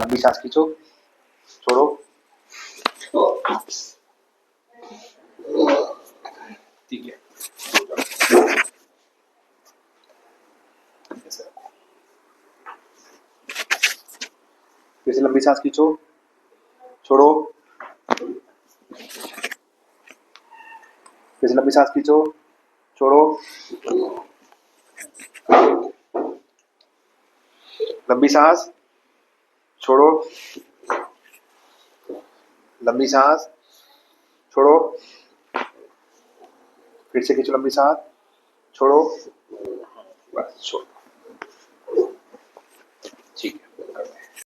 लंबी सांस खींचो, छोड़ो, ठीक है। फिर से लंबी सांस खींचो, छोड़ो, फिर से लंबी सांस खींचो, छोड़ो, लंबी सांस, छोड़ो, लंबी सांस, छोड़ो, फिर से खींचो लंबी सांस, छोड़ो, बस छोड़ो, ठीक है।